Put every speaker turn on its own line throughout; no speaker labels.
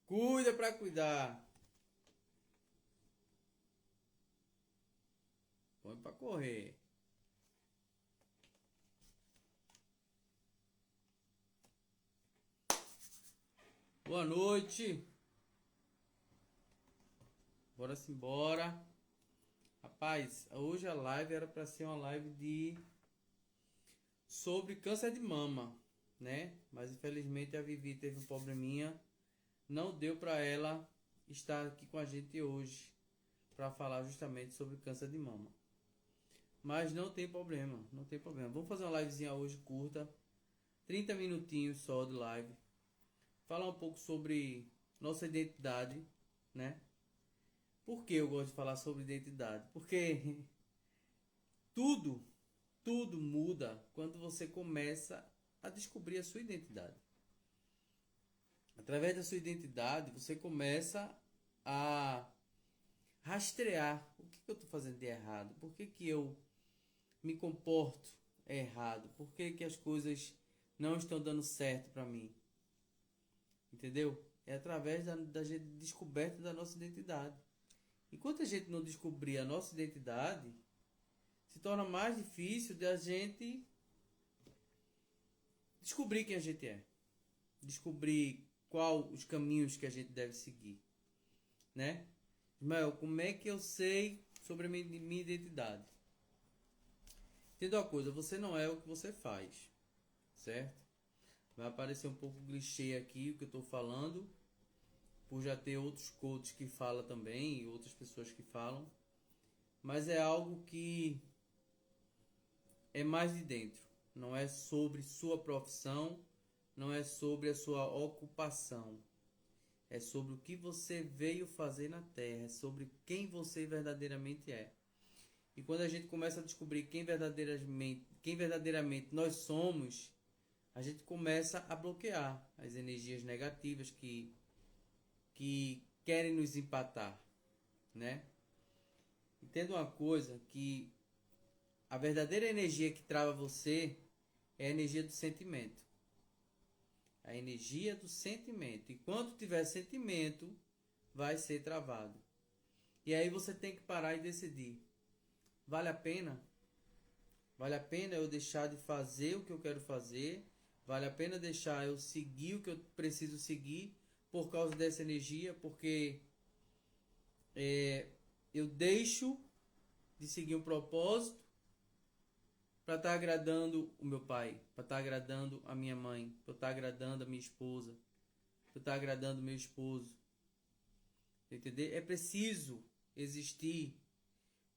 Cuida pra cuidar. Põe pra correr. Boa noite. Bora se embora. Rapaz, hoje a live era pra ser uma live sobre câncer de mama, né? Mas infelizmente a Vivi teve um probleminha. Não deu pra ela estar aqui com a gente hoje pra falar justamente sobre câncer de mama. Mas não tem problema, não tem problema. Vamos fazer uma livezinha hoje curta, 30 minutinhos só de live. Falar um pouco sobre nossa identidade, né? Por que eu gosto de falar sobre identidade? Porque tudo, tudo muda quando você começa a descobrir a sua identidade. Através da sua identidade, você começa a rastrear o que eu estou fazendo de errado, por que eu me comporto errado, por que as coisas não estão dando certo para mim. Entendeu? É através da descoberta da nossa identidade. Enquanto a gente não descobrir a nossa identidade, se torna mais difícil de a gente descobrir quem a gente é. Descobrir qual os caminhos que a gente deve seguir. Né? Ismael, como é que eu sei sobre a minha identidade? Entenda uma coisa, você não é o que você faz. Certo? Vai aparecer um pouco clichê aqui o que eu estou falando, por já ter outros coaches que falam também, e outras pessoas que falam. Mas é algo que é mais de dentro. Não é sobre sua profissão, não é sobre a sua ocupação. É sobre o que você veio fazer na Terra, é sobre quem você verdadeiramente é. E quando a gente começa a descobrir quem verdadeiramente nós somos, a gente começa a bloquear as energias negativas que querem nos empatar, né? Entenda uma coisa, que a verdadeira energia que trava você é a energia do sentimento. A energia do sentimento. E quando tiver sentimento, vai ser travado. E aí você tem que parar e decidir. Vale a pena? Vale a pena eu deixar de fazer o que eu quero fazer? Vale a pena deixar eu seguir o que eu preciso seguir por causa dessa energia? Porque eu deixo de seguir um propósito para estar agradando o meu pai, para estar agradando a minha mãe, para estar agradando a minha esposa, para estar agradando o meu esposo. Entender? É preciso existir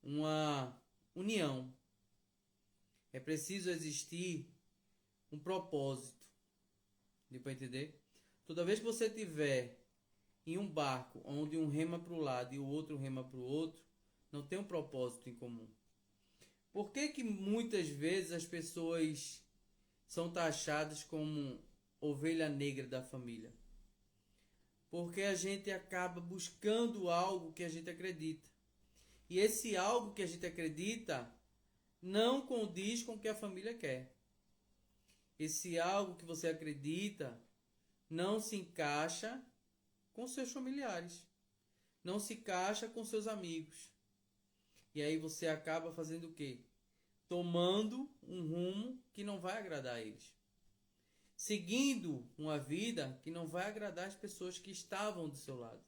uma união. É preciso existir um propósito. Deu para entender? Toda vez que você tiver em um barco onde um rema para o lado e o outro rema para o outro, não tem um propósito em comum. Por que muitas vezes as pessoas são taxadas como ovelha negra da família? Porque a gente acaba buscando algo que a gente acredita. E esse algo que a gente acredita não condiz com o que a família quer. Esse algo que você acredita não se encaixa com seus familiares. Não se encaixa com seus amigos. E aí você acaba fazendo o quê? Tomando um rumo que não vai agradar a eles. Seguindo uma vida que não vai agradar as pessoas que estavam do seu lado.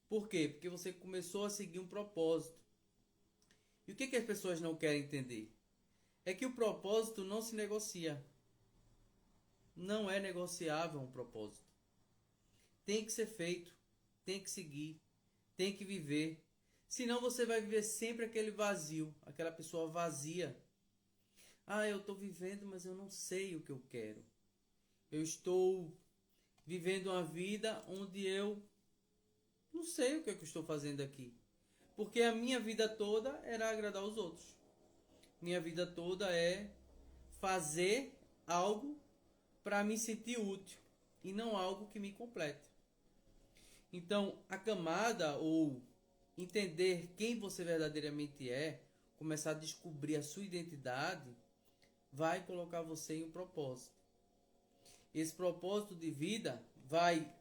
Por quê? Porque você começou a seguir um propósito. E o que as pessoas não querem entender? É que o propósito não se negocia. Não é negociável um propósito. Tem que ser feito, tem que seguir, tem que viver. Senão você vai viver sempre aquele vazio, aquela pessoa vazia. Ah, eu estou vivendo, mas eu não sei o que eu quero. Eu estou vivendo uma vida onde eu não sei o que eu estou fazendo aqui. Porque a minha vida toda era agradar os outros. Minha vida toda é fazer algo para me sentir útil e não algo que me complete. Então, a camada ou entender quem você verdadeiramente é, começar a descobrir a sua identidade, vai colocar você em um propósito. Esse propósito de vida vai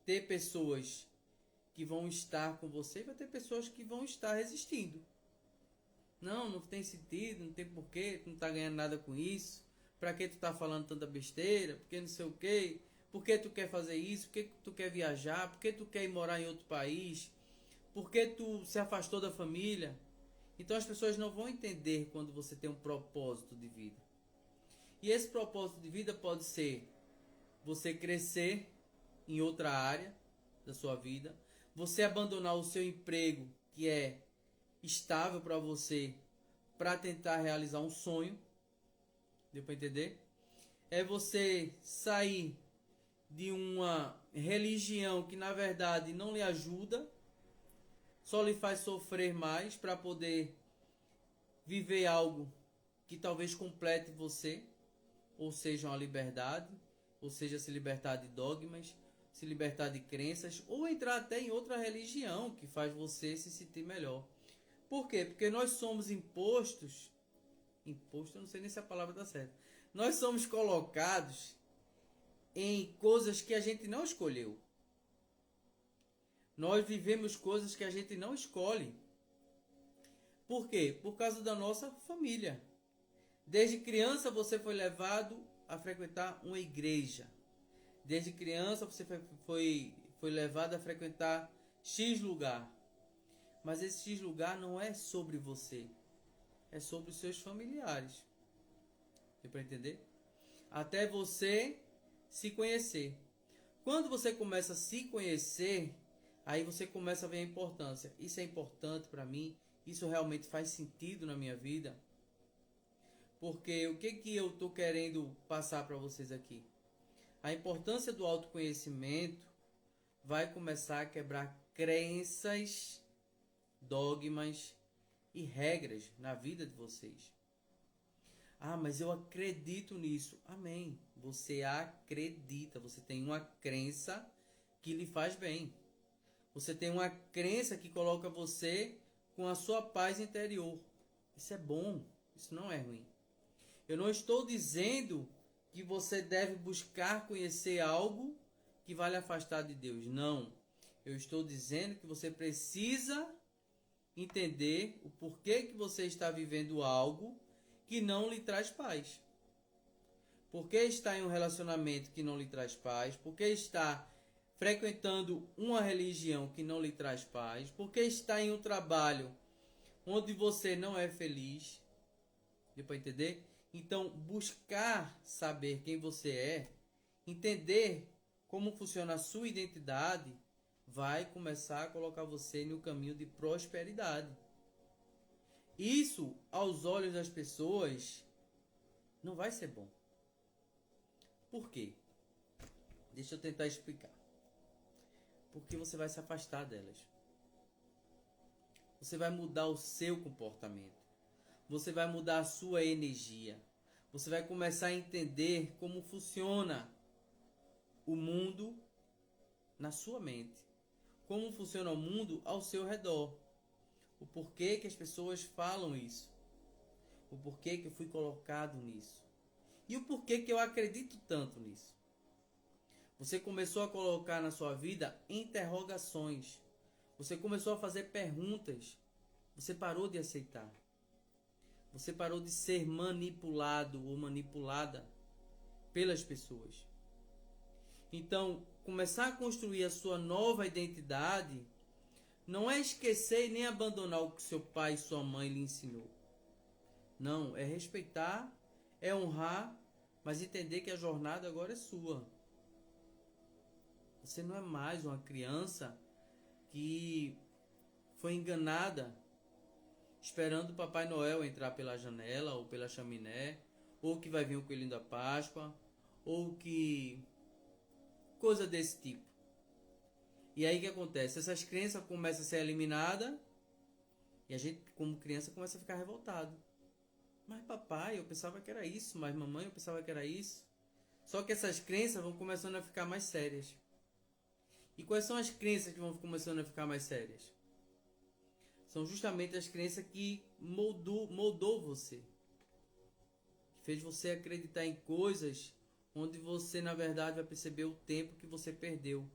ter pessoas que vão estar com você, vai ter pessoas que vão estar resistindo. Não tem sentido, não tem porquê, tu não tá ganhando nada com isso. Pra que tu tá falando tanta besteira? Por que não sei o quê? Por que tu quer fazer isso? Por que tu quer viajar? Por que tu quer ir morar em outro país? Por que tu se afastou da família? Então as pessoas não vão entender quando você tem um propósito de vida. E esse propósito de vida pode ser você crescer em outra área da sua vida, você abandonar o seu emprego que é estável para você, para tentar realizar um sonho. Deu para entender? É você sair de uma religião que na verdade não lhe ajuda, só lhe faz sofrer mais para poder viver algo que talvez complete você, ou seja, uma liberdade, ou seja, se libertar de dogmas, se libertar de crenças, ou entrar até em outra religião que faz você se sentir melhor. Por quê? Porque nós somos imposto, eu não sei nem se a palavra está certa. Nós somos colocados em coisas que a gente não escolheu. Nós vivemos coisas que a gente não escolhe. Por quê? Por causa da nossa família. Desde criança você foi levado a frequentar uma igreja. Desde criança você foi levado a frequentar X lugar. Mas esse X lugar não é sobre você. É sobre os seus familiares. Deu para entender? Até você se conhecer. Quando você começa a se conhecer, aí você começa a ver a importância. Isso é importante para mim? Isso realmente faz sentido na minha vida? Porque o que eu estou querendo passar para vocês aqui? A importância do autoconhecimento vai começar a quebrar crenças, dogmas e regras na vida de vocês. Ah, mas eu acredito nisso. Amém. Você acredita, você tem uma crença que lhe faz bem. Você tem uma crença que coloca você com a sua paz interior. Isso é bom, isso não é ruim. Eu não estou dizendo que você deve buscar conhecer algo que vai lhe afastar de Deus. Não. Eu estou dizendo que você precisa entender o porquê que você está vivendo algo que não lhe traz paz. Por que está em um relacionamento que não lhe traz paz? Por que está frequentando uma religião que não lhe traz paz? Por que está em um trabalho onde você não é feliz? Deu para entender? Então, buscar saber quem você é, entender como funciona a sua identidade, vai começar a colocar você no caminho de prosperidade. Isso, aos olhos das pessoas, não vai ser bom. Por quê? Deixa eu tentar explicar. Porque você vai se afastar delas. Você vai mudar o seu comportamento. Você vai mudar a sua energia. Você vai começar a entender como funciona o mundo na sua mente. Como funciona o mundo ao seu redor. O porquê que as pessoas falam isso. O porquê que eu fui colocado nisso. E o porquê que eu acredito tanto nisso. Você começou a colocar na sua vida interrogações. Você começou a fazer perguntas. Você parou de aceitar. Você parou de ser manipulado ou manipulada pelas pessoas. Então, começar a construir a sua nova identidade não é esquecer e nem abandonar o que seu pai e sua mãe lhe ensinou. Não, é respeitar, é honrar, mas entender que a jornada agora é sua. Você não é mais uma criança que foi enganada esperando o Papai Noel entrar pela janela ou pela chaminé, ou que vai vir o Coelhinho da Páscoa, ou que... coisa desse tipo. E aí o que acontece? Essas crenças começam a ser eliminadas e a gente, como criança, começa a ficar revoltado. Mas papai, eu pensava que era isso, mas mamãe, eu pensava que era isso. Só que essas crenças vão começando a ficar mais sérias. E quais são as crenças que vão começando a ficar mais sérias? São justamente as crenças que moldou você. Que fez você acreditar em coisas onde você, na verdade, vai perceber o tempo que você perdeu.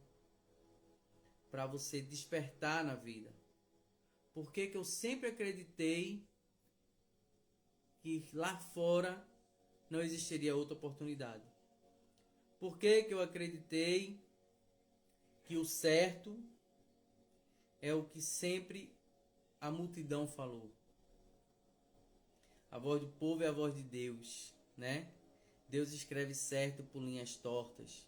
para você despertar na vida? Por que que eu sempre acreditei que lá fora não existiria outra oportunidade? Por que que eu acreditei que o certo é o que sempre a multidão falou? A voz do povo é a voz de Deus, né? Deus escreve certo por linhas tortas.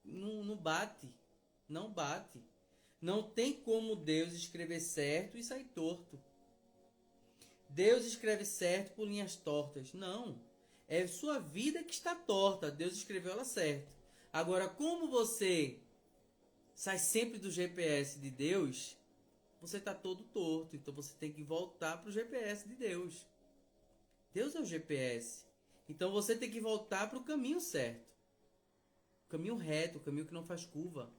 Não bate. Não bate. Não tem como Deus escrever certo e sair torto. Deus escreve certo por linhas tortas. Não. É sua vida que está torta. Deus escreveu ela certo. Agora, como você sai sempre do GPS de Deus, você está todo torto. Então você tem que voltar para o GPS de Deus. Deus é o GPS. Então você tem que voltar para o caminho certo. O caminho reto, o caminho que não faz curva.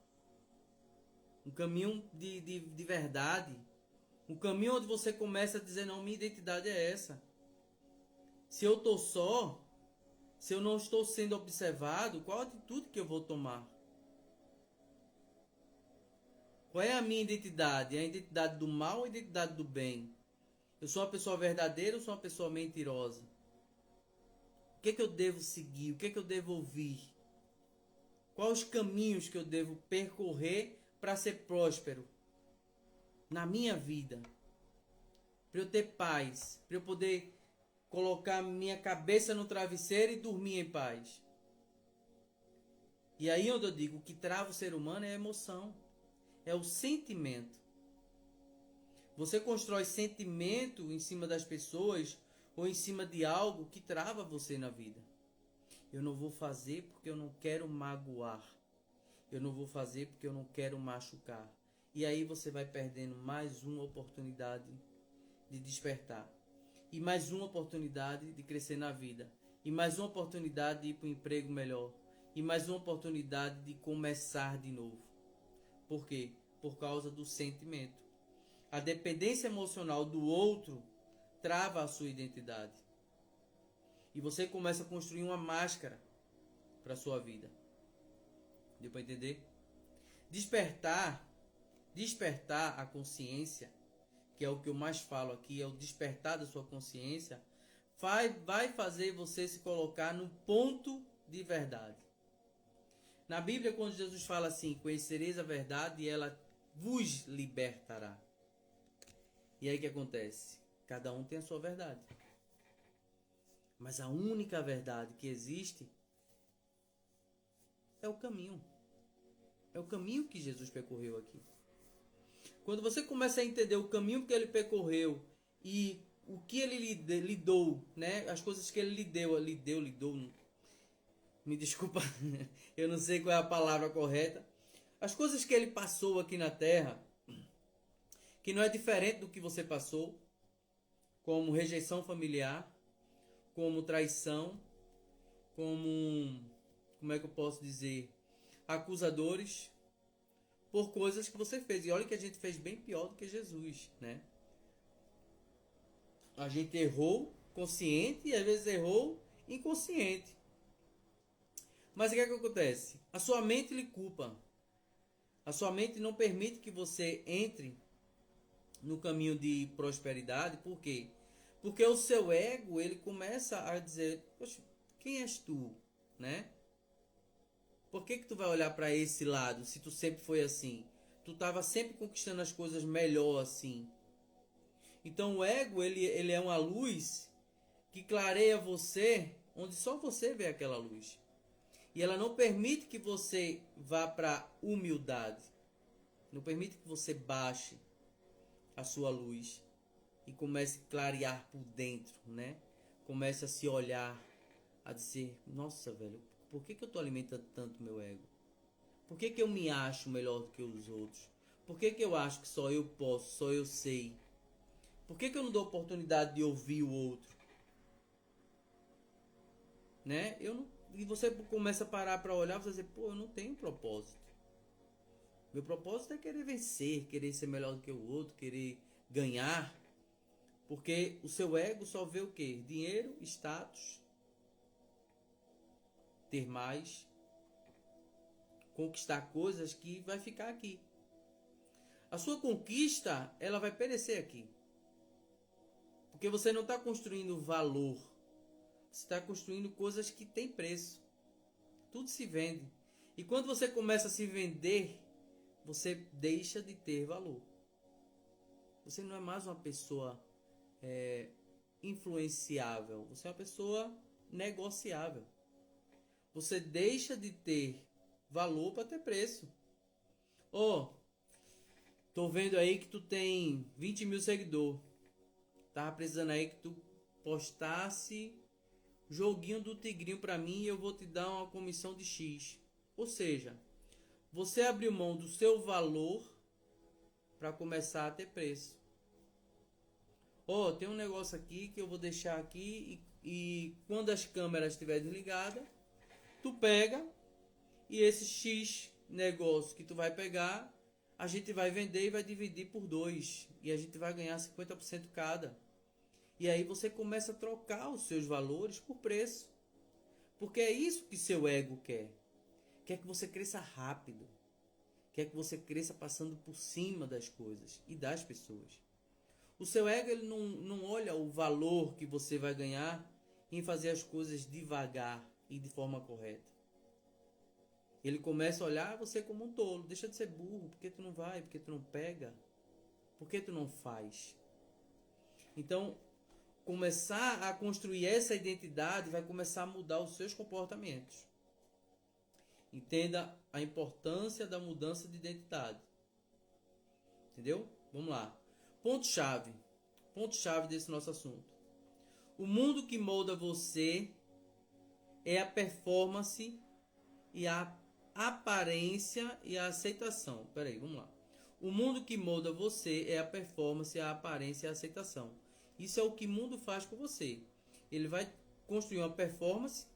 Um caminho de verdade. Um caminho onde você começa a dizer, não, minha identidade é essa. Se eu estou só, se eu não estou sendo observado, qual a atitude que eu vou tomar? Qual é a minha identidade? É a identidade do mal ou a identidade do bem? Eu sou uma pessoa verdadeira ou sou uma pessoa mentirosa? O que é que eu devo seguir? O que é que eu devo ouvir? Quais os caminhos que eu devo percorrer para ser próspero na minha vida? Para eu ter paz, para eu poder colocar minha cabeça no travesseiro e dormir em paz. E aí onde eu digo, o que trava o ser humano é a emoção, é o sentimento. Você constrói sentimento em cima das pessoas ou em cima de algo que trava você na vida. Eu não vou fazer porque eu não quero magoar. Eu não vou fazer porque eu não quero machucar. E aí você vai perdendo mais uma oportunidade de despertar. E mais uma oportunidade de crescer na vida. E mais uma oportunidade de ir para um emprego melhor. E mais uma oportunidade de começar de novo. Por quê? Por causa do sentimento. A dependência emocional do outro trava a sua identidade. E você começa a construir uma máscara para a sua vida. Deu para entender? Despertar a consciência, que é o que eu mais falo aqui, é o despertar da sua consciência, vai fazer você se colocar no ponto de verdade. Na Bíblia, quando Jesus fala assim, conhecereis a verdade e ela vos libertará. E aí o que acontece? Cada um tem a sua verdade. Mas a única verdade que existe é o caminho. É o caminho que Jesus percorreu aqui. Quando você começa a entender o caminho que ele percorreu e o que ele lidou, né? As coisas que ele lidou, me desculpa, eu não sei qual é a palavra correta. As coisas que ele passou aqui na Terra, que não é diferente do que você passou, como rejeição familiar, como traição, como é que eu posso dizer, acusadores, por coisas que você fez. E olha que a gente fez bem pior do que Jesus, né? A gente errou consciente e às vezes errou inconsciente. Mas o que é que acontece? A sua mente lhe culpa. A sua mente não permite que você entre no caminho de prosperidade. Por quê? Porque o seu ego, ele começa a dizer, poxa, quem és tu, né? Por que tu vai olhar para esse lado se tu sempre foi assim? Tu estava sempre conquistando as coisas melhor assim. Então o ego, ele é uma luz que clareia você, onde só você vê aquela luz. E ela não permite que você vá para humildade. Não permite que você baixe a sua luz e comece a clarear por dentro, né? Comece a se olhar, a dizer, nossa, velho, por que eu estou alimentando tanto meu ego? Por que eu me acho melhor do que os outros? Por que eu acho que só eu posso, só eu sei? Por que eu não dou oportunidade de ouvir o outro? Né? E você começa a parar para olhar e dizer, pô, eu não tenho propósito. Meu propósito é querer vencer, querer ser melhor do que o outro, querer ganhar. Porque o seu ego só vê o quê? Dinheiro, status, ter mais, conquistar coisas que vai ficar aqui. A sua conquista, ela vai perecer aqui. Porque você não está construindo valor. Você está construindo coisas que têm preço. Tudo se vende. E quando você começa a se vender, você deixa de ter valor. Você não é mais uma pessoa influenciável. Você é uma pessoa negociável. Você deixa de ter valor para ter preço. Tô vendo aí que tu tem 20 mil seguidores. Tava precisando aí que tu postasse joguinho do Tigrinho para mim e eu vou te dar uma comissão de X. Ou seja, você abriu mão do seu valor para começar a ter preço. Tem um negócio aqui que eu vou deixar aqui e quando as câmeras estiverem desligadas, tu pega e esse X negócio que tu vai pegar, a gente vai vender e vai dividir por 2 e a gente vai ganhar 50% cada. E aí você começa a trocar os seus valores por preço. Porque é isso que seu ego quer. Quer que você cresça rápido. Quer que você cresça passando por cima das coisas e das pessoas. O seu ego ele não olha o valor que você vai ganhar em fazer as coisas devagar e de forma correta. Ele começa a olhar você como um tolo. Deixa de ser burro. Por que tu não vai? Por que tu não pega? Por que tu não faz? Então, começar a construir essa identidade vai começar a mudar os seus comportamentos. Entenda a importância da mudança de identidade. Entendeu? Vamos lá. Ponto-chave. Ponto-chave desse nosso assunto. O mundo que molda você é a performance e a aparência e a aceitação. Peraí, vamos lá. O mundo que molda você é a performance, a aparência e a aceitação. Isso é o que o mundo faz com você. Ele vai construir uma performance,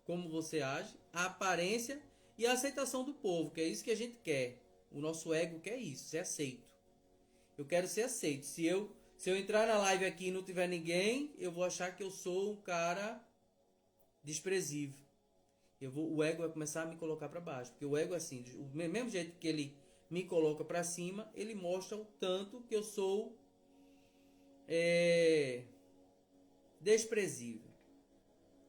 como você age, a aparência e a aceitação do povo, que é isso que a gente quer. O nosso ego quer isso, ser aceito. Eu quero ser aceito. Se eu entrar na live aqui e não tiver ninguém, eu vou achar que eu sou um cara desprezível. O ego vai começar a me colocar para baixo. Porque o ego é assim, do mesmo jeito que ele me coloca para cima, ele mostra o tanto que eu sou desprezível.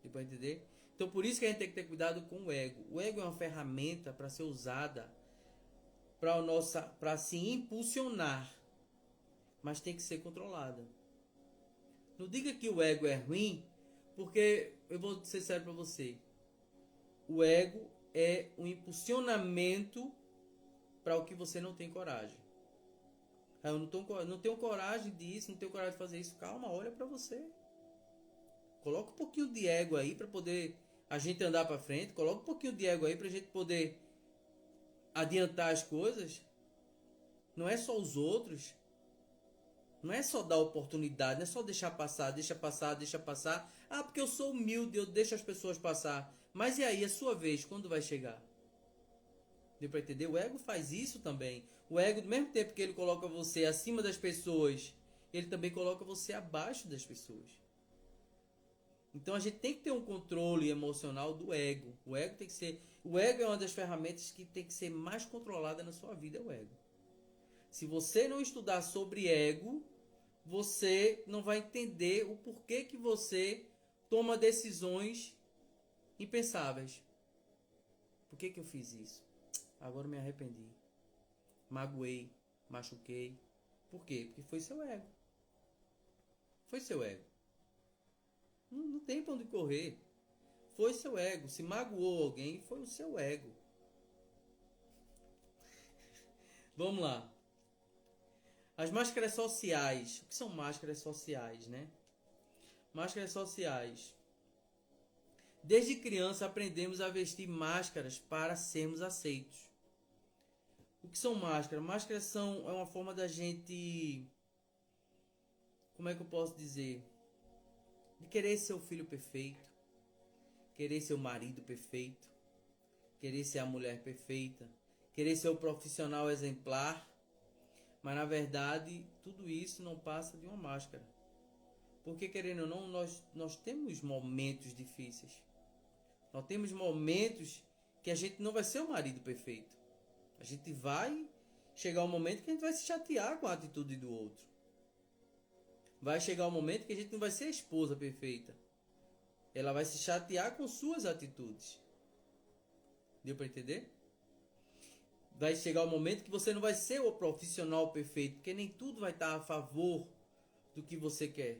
Deu para entender? Então por isso que a gente tem que ter cuidado com o ego. O ego é uma ferramenta para ser usada para se impulsionar, mas tem que ser controlada. Não diga que o ego é ruim, porque eu vou ser sério para você. O ego é um impulsionamento para o que você não tem coragem. Eu não tenho coragem disso, não tenho coragem de fazer isso. Calma, olha para você. Coloca um pouquinho de ego aí para poder a gente andar para frente. Coloca um pouquinho de ego aí para a gente poder adiantar as coisas. Não é só os outros. Não é só dar oportunidade, não é só deixar passar, deixa passar, deixa passar. Ah, porque eu sou humilde, eu deixo as pessoas passar. Mas e aí, a sua vez, quando vai chegar? Deu para entender? O ego faz isso também. O ego, do mesmo tempo que ele coloca você acima das pessoas, ele também coloca você abaixo das pessoas. Então a gente tem que ter um controle emocional do ego. O ego é uma das ferramentas que tem que ser mais controlada na sua vida, é o ego. Se você não estudar sobre ego, você não vai entender o porquê que você toma decisões impensáveis. Por que eu fiz isso? Agora me arrependi. Magoei, machuquei. Por quê? Porque foi seu ego. Foi seu ego. Não tem pra onde correr. Foi seu ego. Se magoou alguém, foi o seu ego. Vamos lá. As máscaras sociais. O que são máscaras sociais, né? Máscaras sociais. Desde criança aprendemos a vestir máscaras para sermos aceitos. O que são máscaras? Máscaras é uma forma da gente... Como é que eu posso dizer? De querer ser o filho perfeito. Querer ser o marido perfeito. Querer ser a mulher perfeita. Querer ser o profissional exemplar. Mas na verdade, tudo isso não passa de uma máscara. Porque querendo ou não, nós temos momentos difíceis. Nós temos momentos que a gente não vai ser o marido perfeito. A gente vai chegar um momento que a gente vai se chatear com a atitude do outro. Vai chegar um momento que a gente não vai ser a esposa perfeita. Ela vai se chatear com suas atitudes. Deu para entender? Vai chegar um momento que você não vai ser o profissional perfeito, porque nem tudo vai estar a favor do que você quer.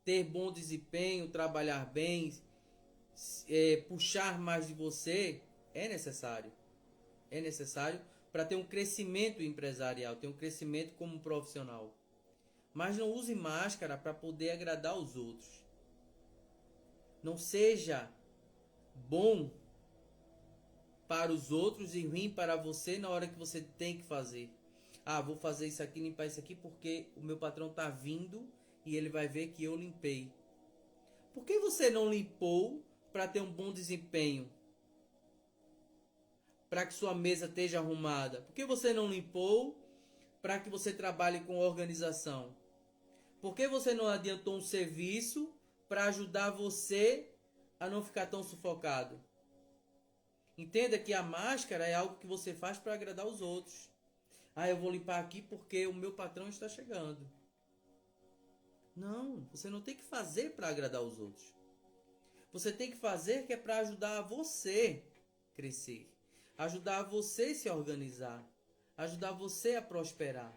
Ter bom desempenho, trabalhar bem, puxar mais de você é necessário. É necessário para ter um crescimento empresarial, ter um crescimento como profissional. Mas não use máscara para poder agradar os outros. Não seja bom para os outros e ruim para você na hora que você tem que fazer. Ah, vou fazer isso aqui, limpar isso aqui porque o meu patrão está vindo e ele vai ver que eu limpei. Por que você não limpou para ter um bom desempenho? Para que sua mesa esteja arrumada? Por que você não limpou para que você trabalhe com organização? Por que você não adiantou um serviço para ajudar você a não ficar tão sufocado? Entenda que a máscara é algo que você faz para agradar os outros. Ah, eu vou limpar aqui porque o meu patrão está chegando. Não, você não tem que fazer para agradar os outros. Você tem que fazer que é para ajudar você crescer. Ajudar você se organizar. Ajudar você a prosperar.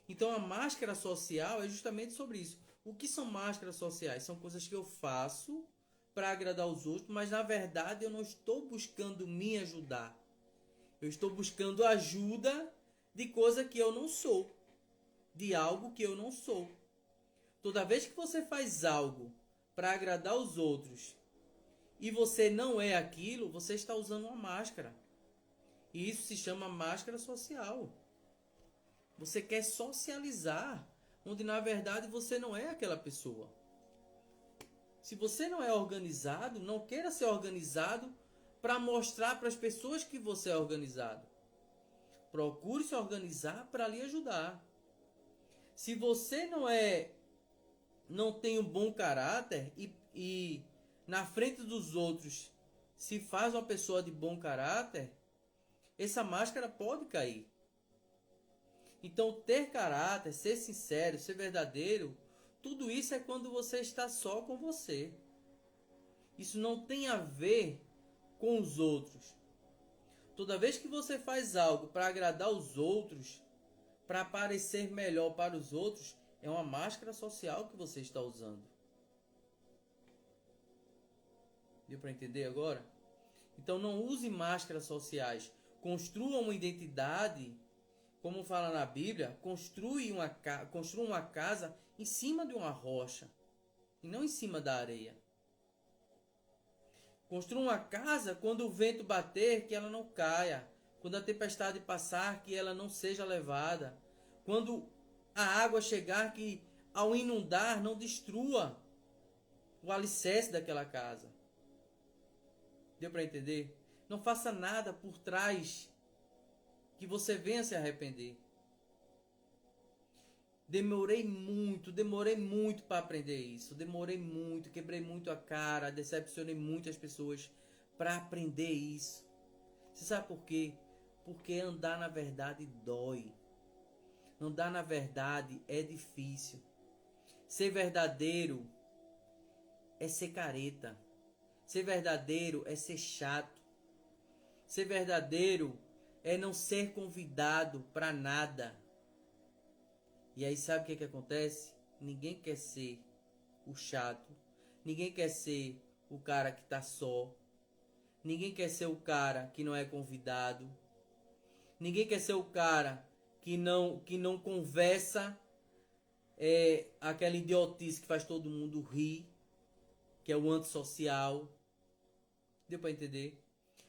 Então a máscara social é justamente sobre isso. O que são máscaras sociais? São coisas que eu faço para agradar os outros, mas na verdade eu não estou buscando me ajudar. Eu estou buscando ajuda de coisa que eu não sou. De algo que eu não sou. Toda vez que você faz algo para agradar os outros e você não é aquilo, você está usando uma máscara. E isso se chama máscara social. Você quer socializar, onde na verdade você não é aquela pessoa. Se você não é organizado, não queira ser organizado para mostrar para as pessoas que você é organizado. Procure se organizar para lhe ajudar. Se você não tem um bom caráter e na frente dos outros se faz uma pessoa de bom caráter, essa máscara pode cair. Então, ter caráter, ser sincero, ser verdadeiro, tudo isso é quando você está só com você. Isso não tem a ver com os outros. Toda vez que você faz algo para agradar os outros, para parecer melhor para os outros, é uma máscara social que você está usando. Deu para entender agora? Então não use máscaras sociais. Construa uma identidade, como fala na Bíblia, construa uma casa em cima de uma rocha e não em cima da areia. Construa uma casa quando o vento bater, que ela não caia. Quando a tempestade passar, que ela não seja levada. Quando a água chegar, que ao inundar não destrua o alicerce daquela casa. Deu para entender? Não faça nada por trás que você venha se arrepender. Demorei muito para aprender isso. Demorei muito, quebrei muito a cara, decepcionei muitas pessoas para aprender isso. Você sabe por quê? Porque andar na verdade dói. Andar na verdade é difícil. Ser verdadeiro é ser careta. Ser verdadeiro é ser chato. Ser verdadeiro é não ser convidado para nada. E aí sabe o que acontece? Ninguém quer ser o chato. Ninguém quer ser o cara que está só. Ninguém quer ser o cara que não é convidado. Ninguém quer ser o cara que não conversa. É aquela idiotice que faz todo mundo rir. Que é o antissocial. Deu para entender?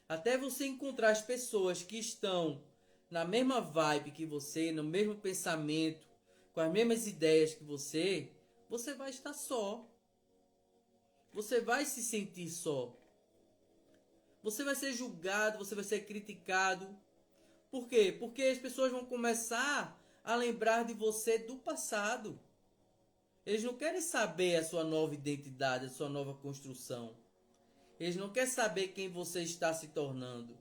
Até você encontrar as pessoas que estão na mesma vibe que você, no mesmo pensamento, com as mesmas ideias que você vai estar só. Você vai se sentir só. Você vai ser julgado, você vai ser criticado. Por quê? Porque as pessoas vão começar a lembrar de você do passado. Eles não querem saber a sua nova identidade, a sua nova construção. Eles não querem saber quem você está se tornando.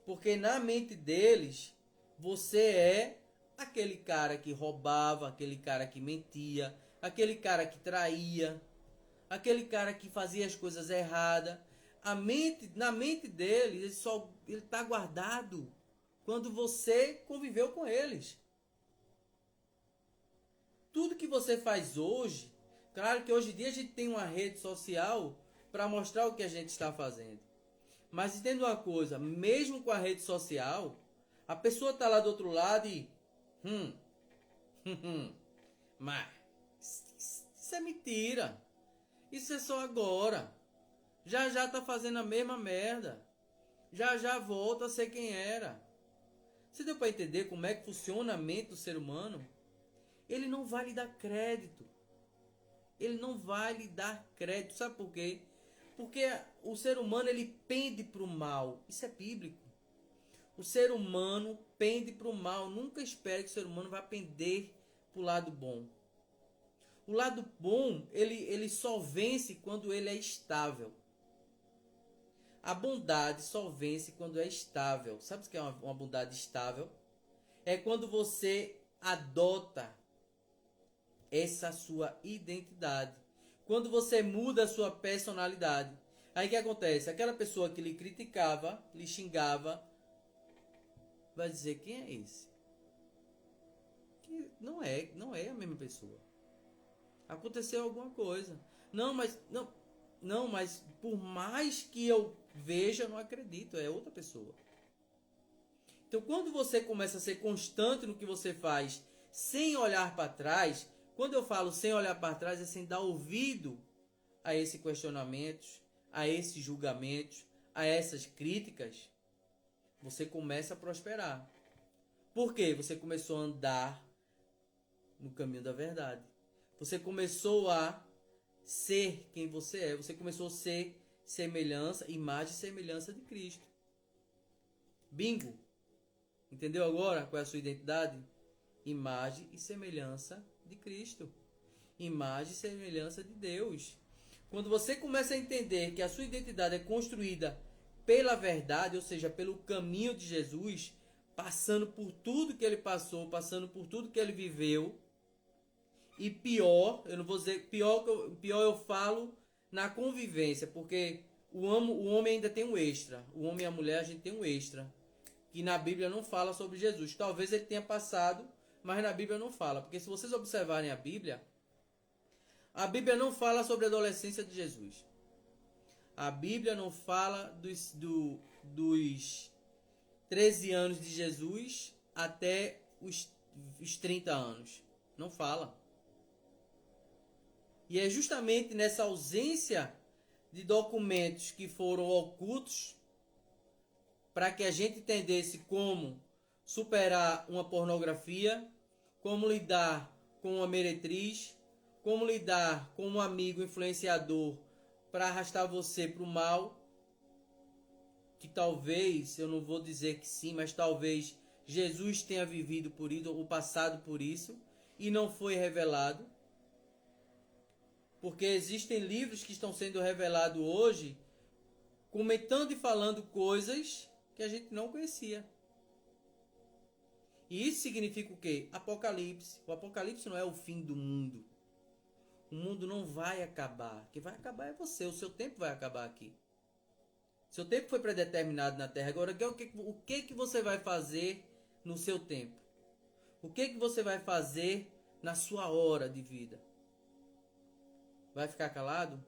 Porque na mente deles, você é aquele cara que roubava, aquele cara que mentia, aquele cara que traía, aquele cara que fazia as coisas erradas. Na mente deles, ele está guardado quando você conviveu com eles. Tudo que você faz hoje, claro que hoje em dia a gente tem uma rede social para mostrar o que a gente está fazendo. Mas entenda uma coisa, mesmo com a rede social, a pessoa está lá do outro lado e... mas isso é mentira. Isso é só agora. Já já tá fazendo a mesma merda. Já já volta a ser quem era. Você deu para entender como é que funciona a mente do ser humano? Ele não vai lhe dar crédito. Ele não vai lhe dar crédito. Sabe por quê? Porque o ser humano ele pende para o mal. Isso é bíblico. O ser humano pende para o mal. Nunca espere que o ser humano vá pender para o lado bom. O lado bom, ele só vence quando ele é estável. A bondade só vence quando é estável. Sabe o que é uma bondade estável? É quando você adota essa sua identidade. Quando você muda a sua personalidade. Aí o que acontece? Aquela pessoa que lhe criticava, lhe xingava, vai dizer, quem é esse? Que não é a mesma pessoa. Aconteceu alguma coisa. Não, mas por mais que eu veja, eu não acredito, é outra pessoa. Então, quando você começa a ser constante no que você faz, sem olhar para trás, quando eu falo sem olhar para trás, é sem dar ouvido a esses questionamentos, a esses julgamentos, a essas críticas, você começa a prosperar. Por quê? Você começou a andar no caminho da verdade. Você começou a ser quem você é. Você começou a ser semelhança, imagem e semelhança de Cristo. Bingo! Entendeu agora qual é a sua identidade? Imagem e semelhança de Cristo. Imagem e semelhança de Deus. Quando você começa a entender que a sua identidade é construída pela verdade, ou seja, pelo caminho de Jesus, passando por tudo que ele passou, passando por tudo que ele viveu, e pior, eu não vou dizer pior eu falo na convivência, porque o homem ainda tem um extra. O homem e a mulher a gente tem um extra. Que na Bíblia não fala sobre Jesus. Talvez ele tenha passado, mas na Bíblia não fala. Porque se vocês observarem a Bíblia não fala sobre a adolescência de Jesus. A Bíblia não fala dos 13 anos de Jesus até os 30 anos. Não fala. E é justamente nessa ausência de documentos que foram ocultos para que a gente entendesse como superar uma pornografia, como lidar com uma meretriz, como lidar com um amigo influenciador para arrastar você para o mal, que talvez, eu não vou dizer que sim, mas talvez Jesus tenha vivido por isso, ou passado por isso, e não foi revelado. Porque existem livros que estão sendo revelados hoje, comentando e falando coisas que a gente não conhecia. E isso significa o quê? Apocalipse. O Apocalipse não é o fim do mundo. O mundo não vai acabar. O que vai acabar é você. O seu tempo vai acabar aqui. Seu tempo foi predeterminado na Terra. Agora, o que você vai fazer no seu tempo? O que você vai fazer na sua hora de vida? Vai ficar calado?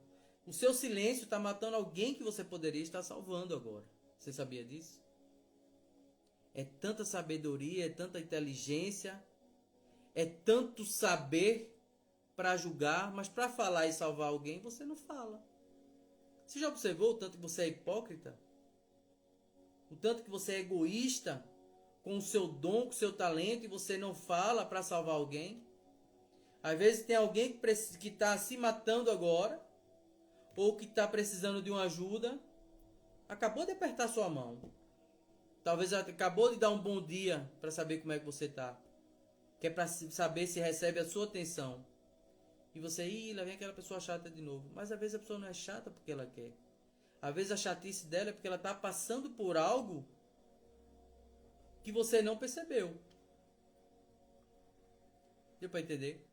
O seu silêncio está matando alguém que você poderia estar salvando agora. Você sabia disso? É tanta sabedoria, é tanta inteligência, é tanto saber para julgar, mas para falar e salvar alguém, você não fala. Você já observou o tanto que você é hipócrita? O tanto que você é egoísta com o seu dom, com o seu talento, e você não fala para salvar alguém? Às vezes tem alguém que está se matando agora, ou que está precisando de uma ajuda, acabou de apertar sua mão. Talvez acabou de dar um bom dia para saber como é que você está. Que é para saber se recebe a sua atenção. E você, lá vem aquela pessoa chata de novo. Mas às vezes a pessoa não é chata porque ela quer. Às vezes a chatice dela é porque ela está passando por algo que você não percebeu. Deu para entender?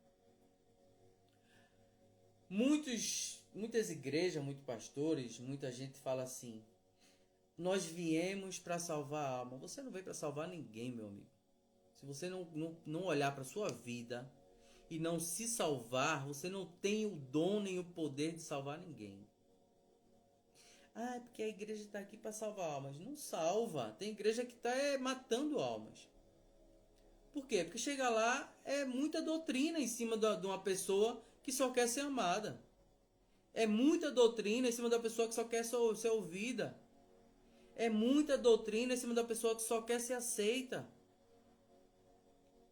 Muitas igrejas, muitos pastores, muita gente fala assim: nós viemos para salvar a alma. Você não veio para salvar ninguém, meu amigo. Se você não olhar para a sua vida e não se salvar, você não tem o dom nem o poder de salvar ninguém. Ah, é porque a igreja está aqui para salvar almas. Não salva. Tem igreja que está matando almas. Por quê? Porque chega lá, é muita doutrina em cima de uma pessoa que só quer ser amada. É muita doutrina em cima da pessoa que só quer ser ouvida. É muita doutrina em cima da pessoa que só quer ser aceita.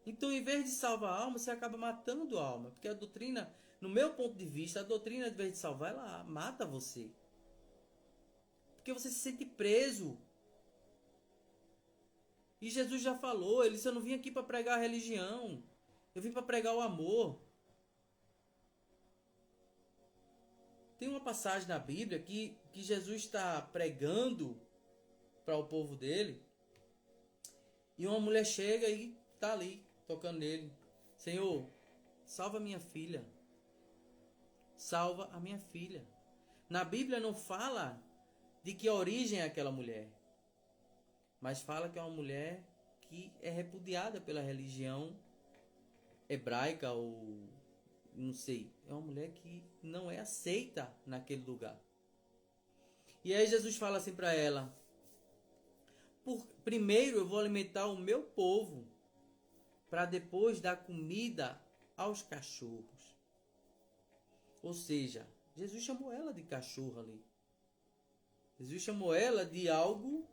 Então, em vez de salvar a alma, você acaba matando a alma. Porque a doutrina, no meu ponto de vista, a doutrina, em vez de salvar, ela mata você. Porque você se sente preso. E Jesus já falou, ele disse: eu não vim aqui para pregar a religião. Eu vim para pregar o amor. Tem uma passagem na Bíblia que Jesus está pregando para o povo dele. E uma mulher chega e está ali, tocando nele. Senhor, salva minha filha. Salva a minha filha. Na Bíblia não fala de que origem é aquela mulher. Mas fala que é uma mulher que é repudiada pela religião hebraica ou não sei. É uma mulher que não é aceita naquele lugar. E aí Jesus fala assim para ela: primeiro eu vou alimentar o meu povo para depois dar comida aos cachorros. Ou seja, Jesus chamou ela de cachorro ali. Jesus chamou ela de algo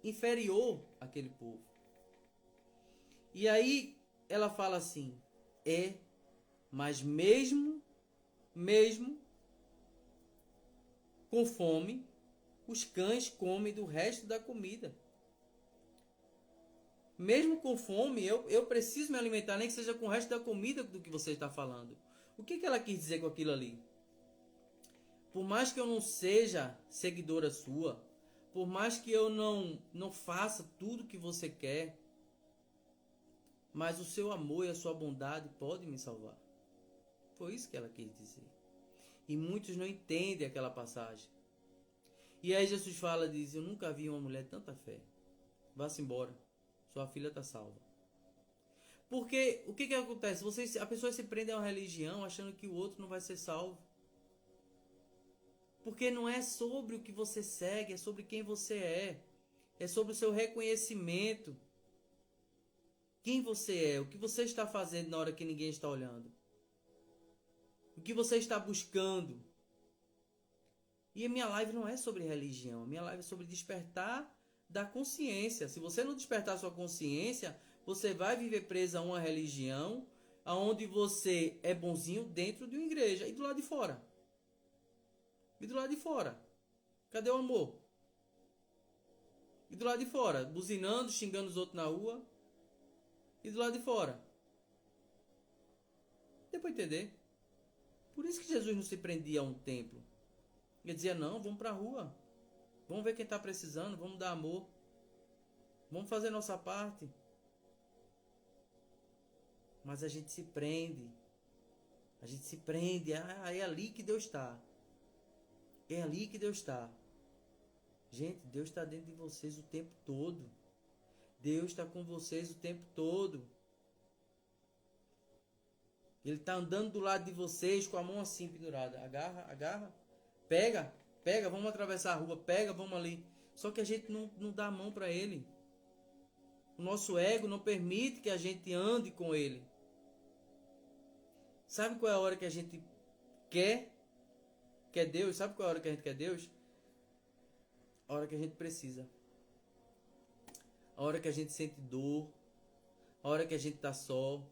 inferior àquele povo. E aí ela fala assim: mas mesmo com fome, os cães comem do resto da comida. Mesmo com fome, eu preciso me alimentar, nem que seja com o resto da comida do que você está falando. O que ela quis dizer com aquilo ali? Por mais que eu não seja seguidora sua, por mais que eu não faça tudo que você quer, mas o seu amor e a sua bondade podem me salvar. Foi isso que ela quis dizer. E muitos não entendem aquela passagem. E aí Jesus fala, diz: eu nunca vi uma mulher tanta fé. Vá-se embora. Sua filha está salva. Porque o que acontece? A pessoa se prende a uma religião achando que o outro não vai ser salvo. Porque não é sobre o que você segue, é sobre quem você é. É sobre o seu reconhecimento. Quem você é, o que você está fazendo na hora que ninguém está olhando. O que você está buscando. E a minha live não é sobre religião, a minha live é sobre despertar da consciência. Se você não despertar a sua consciência, você vai viver preso a uma religião onde você é bonzinho dentro de uma igreja e do lado de fora. E do lado de fora, cadê o amor? E do lado de fora, buzinando, xingando os outros na rua. E do lado de fora. Deu para entender? Por isso que Jesus não se prendia a um templo. Ele dizia: não, vamos para a rua. Vamos ver quem está precisando, vamos dar amor. Vamos fazer nossa parte. Mas a gente se prende. A gente se prende. Ah, é ali que Deus está. É ali que Deus está. Gente, Deus está dentro de vocês o tempo todo. Deus está com vocês o tempo todo. Ele está andando do lado de vocês com a mão assim pendurada. Agarra, agarra. Pega, pega, vamos atravessar a rua. Pega, vamos ali. Só que a gente não dá a mão para Ele. O nosso ego não permite que a gente ande com Ele. Sabe qual é a hora que a gente quer Deus? Sabe qual é a hora que a gente quer Deus? A hora que a gente precisa. A hora que a gente sente dor. A hora que a gente está só.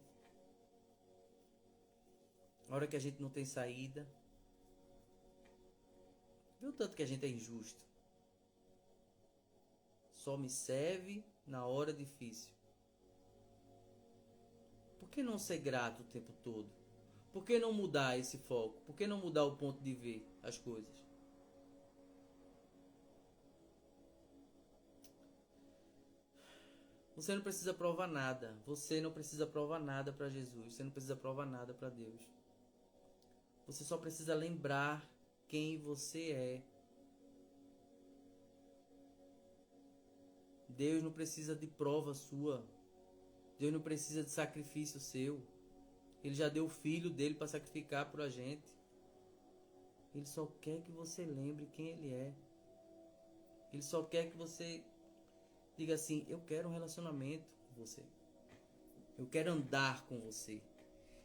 A hora que a gente não tem saída. Viu o tanto que a gente é injusto? Só me serve na hora difícil. Por que não ser grato o tempo todo? Por que não mudar esse foco? Por que não mudar o ponto de ver as coisas? Você não precisa provar nada. Você não precisa provar nada para Jesus. Você não precisa provar nada para Deus. Você só precisa lembrar quem você é. Deus não precisa de prova sua. Deus não precisa de sacrifício seu. Ele já deu o filho dele para sacrificar por a gente. Ele só quer que você lembre quem ele é. Ele só quer que você diga assim: eu quero um relacionamento com você. Eu quero andar com você.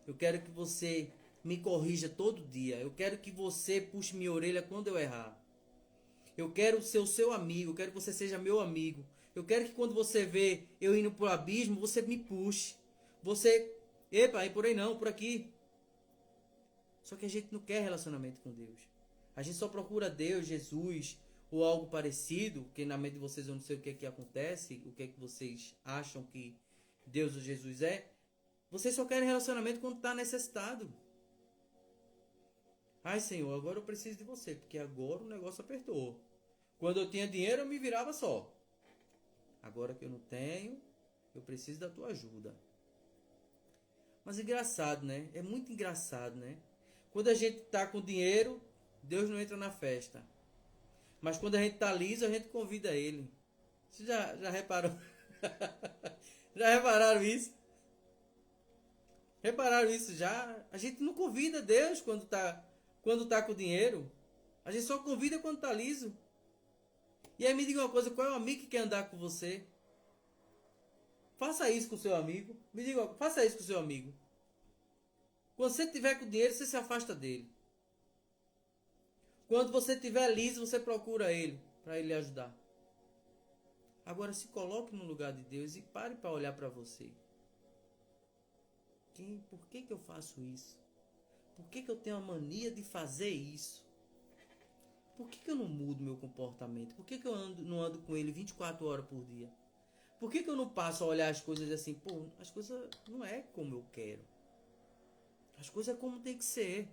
Eu quero que você me corrija todo dia. Eu quero que você puxe minha orelha quando eu errar. Eu quero ser o seu amigo. Eu quero que você seja meu amigo. Eu quero que quando você vê eu indo pro abismo, você me puxe. Você, epa, aí por aí não, por aqui. Só que a gente não quer relacionamento com Deus. A gente só procura Deus, Jesus ou algo parecido, que na mente de vocês eu não sei o que é que acontece, o que é que vocês acham que Deus ou Jesus é. Vocês só querem relacionamento quando está necessitado. Ai, Senhor, agora eu preciso de você, porque agora o negócio apertou. Quando eu tinha dinheiro, eu me virava só. Agora que eu não tenho, eu preciso da tua ajuda. Mas engraçado, né? É muito engraçado, né? Quando a gente tá com dinheiro, Deus não entra na festa. Mas quando a gente tá liso, a gente convida ele. Você já reparou? Já repararam isso? Repararam isso já? A gente não convida Deus quando tá com dinheiro. A gente só convida quando tá liso. E aí me diga uma coisa, qual é o amigo que quer andar com você? Faça isso com o seu amigo. Me diga, faça isso com o seu amigo. Quando você tiver com dinheiro, você se afasta dele. Quando você tiver liso, você procura ele, para ele lhe ajudar. Agora se coloque no lugar de Deus e pare para olhar para você. Por que eu faço isso? Por que eu tenho a mania de fazer isso? Por que eu não mudo meu comportamento? Por que eu não ando com ele 24 horas por dia? Por que eu não passo a olhar as coisas assim? Pô, as coisas não é como eu quero. As coisas é como tem que ser.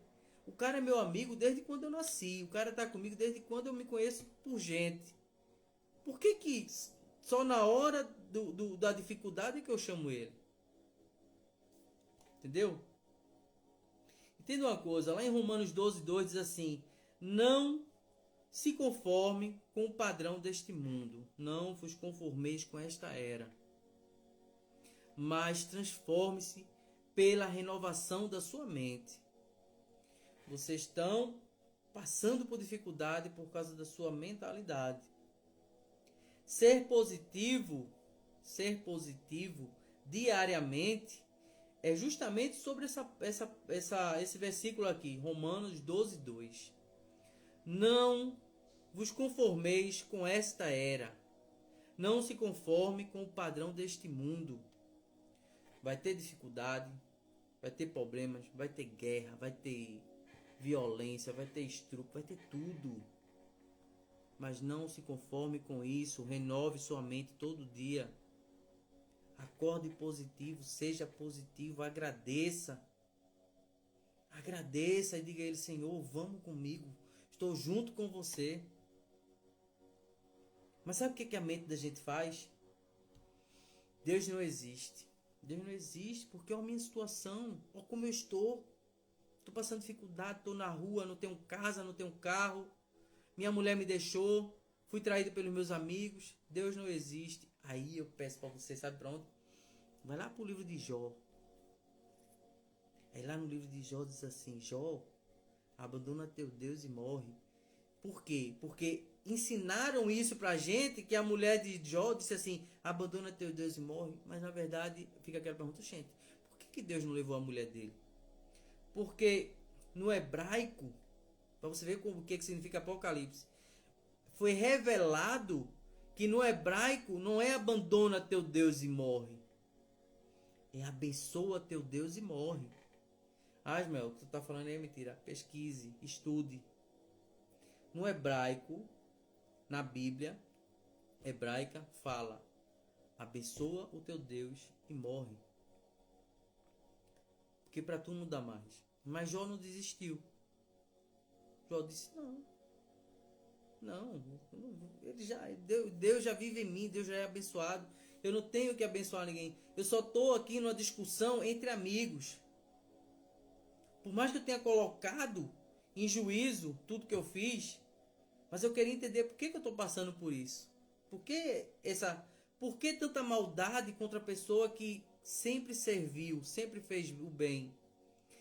O cara é meu amigo desde quando eu nasci. O cara tá comigo desde quando eu me conheço por gente. Por que só na hora da dificuldade que eu chamo ele? Entendeu? Entenda uma coisa. Lá em Romanos 12:2 diz assim: não se conforme com o padrão deste mundo. Não vos conformeis com esta era. Mas transforme-se pela renovação da sua mente. Vocês estão passando por dificuldade por causa da sua mentalidade. Ser positivo diariamente é justamente sobre esse versículo aqui, Romanos 12:2. Não vos conformeis com esta era. Não se conforme com o padrão deste mundo. Vai ter dificuldade, vai ter problemas, vai ter guerra, vai ter violência, vai ter estupro, vai ter tudo. Mas não se conforme com isso, renove sua mente todo dia. Acorde positivo, seja positivo, agradeça. Agradeça e diga a ele: Senhor, vamos comigo, estou junto com você. Mas sabe o que a mente da gente faz? Deus não existe. Deus não existe porque é a minha situação, olha como eu estou. Estou passando dificuldade, estou na rua, não tenho casa, não tenho carro. Minha mulher me deixou, fui traído pelos meus amigos. Deus não existe. Aí eu peço para você, sabe para onde? Vai lá para o livro de Jó. Aí lá no livro de Jó diz assim: Jó, abandona teu Deus e morre. Por quê? Porque ensinaram isso pra gente, que a mulher de Jó disse assim: abandona teu Deus e morre. Mas na verdade, fica aquela pergunta: gente, por que Deus não levou a mulher dele? Porque no hebraico, para você ver o que significa Apocalipse, foi revelado que no hebraico não é abandona teu Deus e morre, é abençoa teu Deus e morre. Ah, Ismael, o que tu tá falando aí é mentira. Pesquise, estude. No hebraico, na Bíblia hebraica, fala: abençoa o teu Deus e morre. Porque para tu não dá mais. Mas Jó não desistiu. Jó disse, não, Deus já vive em mim, Deus já é abençoado. Eu não tenho que abençoar ninguém. Eu só estou aqui numa discussão entre amigos. Por mais que eu tenha colocado em juízo tudo que eu fiz, mas eu queria entender por que eu estou passando por isso. Por que tanta maldade contra a pessoa que sempre serviu, sempre fez o bem?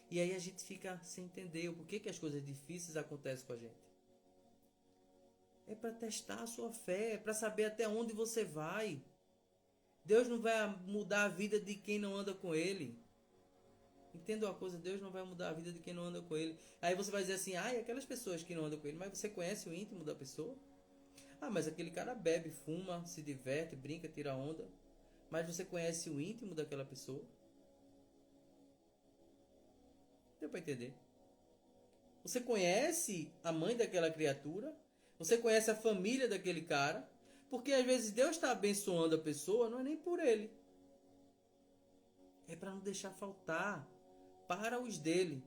E aí a gente fica sem entender o porquê que as coisas difíceis acontecem com a gente. É para testar a sua fé, é para saber até onde você vai. Deus não vai mudar a vida de quem não anda com Ele. Entenda uma coisa, Deus não vai mudar a vida de quem não anda com Ele. Aí você vai dizer assim, aquelas pessoas que não andam com Ele, mas você conhece o íntimo da pessoa? Mas aquele cara bebe, fuma, se diverte, brinca, tira onda. Mas você conhece o íntimo daquela pessoa? Deu para entender? Você conhece a mãe daquela criatura? Você conhece a família daquele cara? Porque às vezes Deus está abençoando a pessoa, não é nem por ele. É para não deixar faltar para os dele.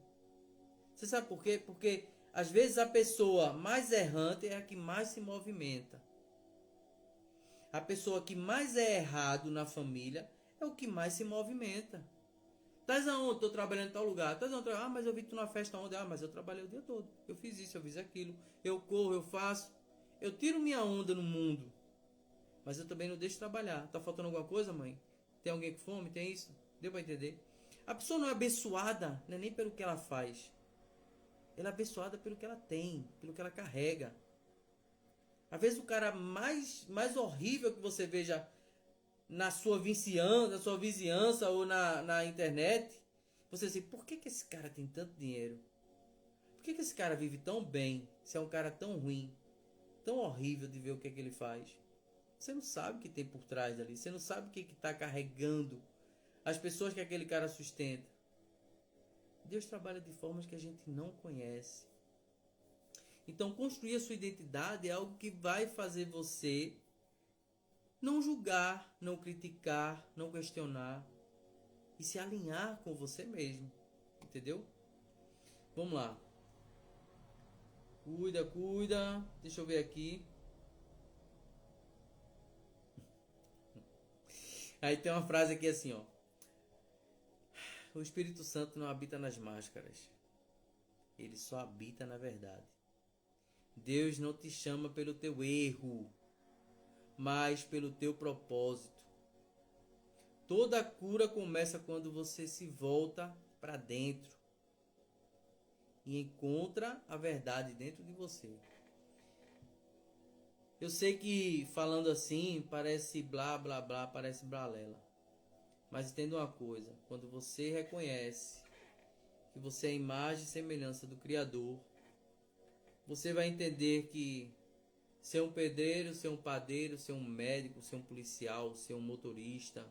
Você sabe por quê? Porque às vezes a pessoa mais errante é a que mais se movimenta. A pessoa que mais é errado na família é o que mais se movimenta. Estás aonde? Estou trabalhando em tal lugar. Estás aonde? Mas eu vi tu na festa onde? Mas eu trabalhei o dia todo. Eu fiz isso, eu fiz aquilo. Eu corro, eu faço. Eu tiro minha onda no mundo. Mas eu também não deixo de trabalhar. Tá faltando alguma coisa, mãe? Tem alguém com fome? Tem isso? Deu para entender? A pessoa não é abençoada, não é nem pelo que ela faz. Ela é abençoada pelo que ela tem, pelo que ela carrega. Às vezes o cara mais horrível que você veja na sua vizinhança ou na internet, você diz, por que esse cara tem tanto dinheiro? Por que esse cara vive tão bem, se é um cara tão ruim, tão horrível de ver o que ele faz? Você não sabe o que tem por trás dali, você não sabe o que está carregando as pessoas que aquele cara sustenta. Deus trabalha de formas que a gente não conhece. Então, construir a sua identidade é algo que vai fazer você não julgar, não criticar, não questionar e se alinhar com você mesmo. Entendeu? Vamos lá. Cuida. Deixa eu ver aqui. Aí tem uma frase aqui assim, ó. O Espírito Santo não habita nas máscaras. Ele só habita na verdade. Deus não te chama pelo teu erro, mas pelo teu propósito. Toda cura começa quando você se volta para dentro e encontra a verdade dentro de você. Eu sei que falando assim parece blá blá blá, parece blalela. Mas entenda uma coisa, quando você reconhece que você é a imagem e semelhança do Criador, você vai entender que ser um pedreiro, ser um padeiro, ser um médico, ser um policial, ser um motorista,